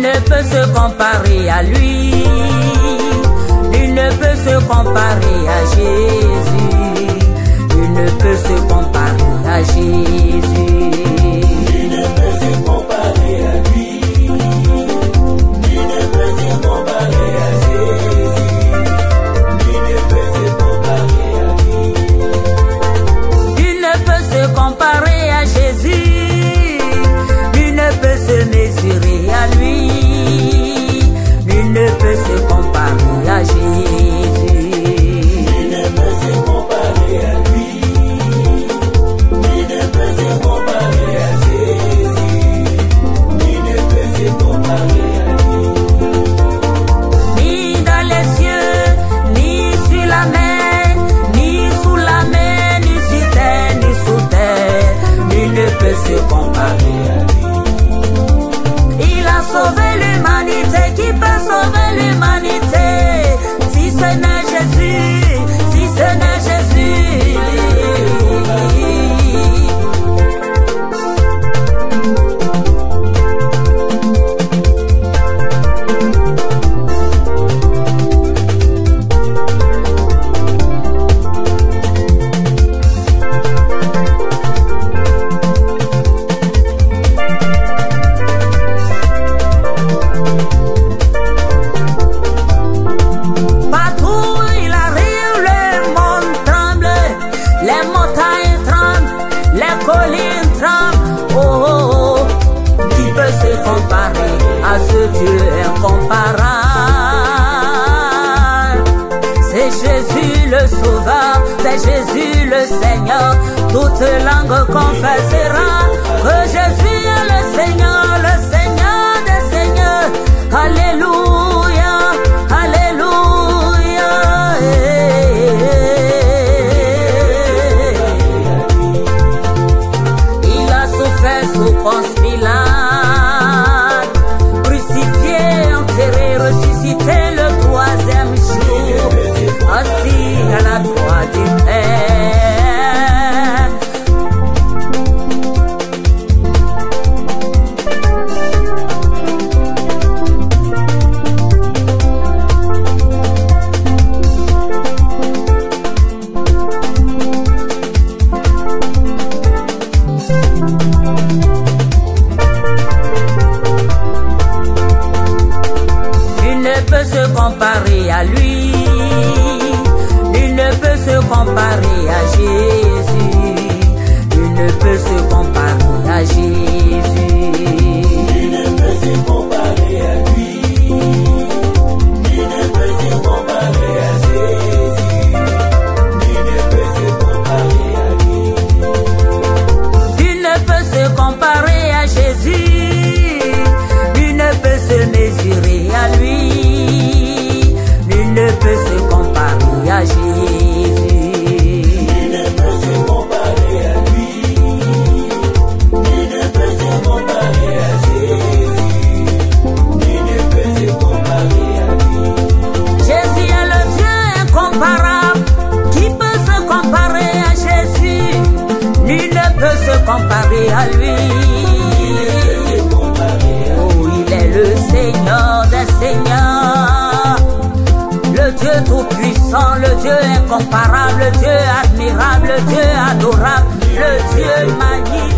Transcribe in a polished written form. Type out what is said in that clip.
ne peut se comparer à lui. Nul ne peut se comparer à Jésus. Nul ne peut se comparer à Jésus. Nul ne peut se comparer à lui. Nul ne peut se comparer à Jésus. Nul ne peut se comparer à lui. Nul ne peut se comparer à Jésus. Nul ne peut se mesurer à lui. Nul ne peut se comparer à Jésus. Nul ne peut se comparer à lui. Nul ne peut se comparer à Jésus. Nul ne peut se comparer à lui. Ni dans les cieux, ni sur la mer, ni sous la mer, ni sur terre, ni sous terre. Nul ne peut se comparer à lui. Il a sauvé l'humanité, qui peut sauver l'humanité? Si ce n'est Jésus, si ce n'est Jésus. Partout il arrive, le monde tremble, les montagnes tremblent, les collines tremblent. Oh, oh, oh. Qui peut se comparer à ce Dieu incomparable? C'est Jésus le Sauveur, c'est Jésus le Seigneur. Toute langue confessera que Jésus est le Seigneur des Seigneurs. Alléluia, Alléluia. Il a souffert sous Ponce Pilate, crucifié, enterré, ressuscité le troisième jour, assis à la droite du Père. Nul ne peut se comparer à lui. Nul ne peut se comparer à Jésus. Nul ne peut se comparer à Jésus. Nul ne peut se comparer à lui. Nul ne peut se comparer à Jésus. Nul ne peut se comparer à lui. Nul ne peut se comparer à Jésus. Nul ne peut se mesurer à lui. Nul ne peut se comparer à Jésus. Nul ne peut se comparer à lui. Nul ne peut se comparer à Jésus. Nul ne peut se comparer à lui. Jésus est le Dieu incomparable. Qui peut se comparer à Jésus? Nul ne peut se comparer à lui. Oh, il est le Seigneur des Seigneurs, le Dieu tout-puissant, le Dieu incomparable, le Dieu admirable, le Dieu adorable, le Dieu magnifique.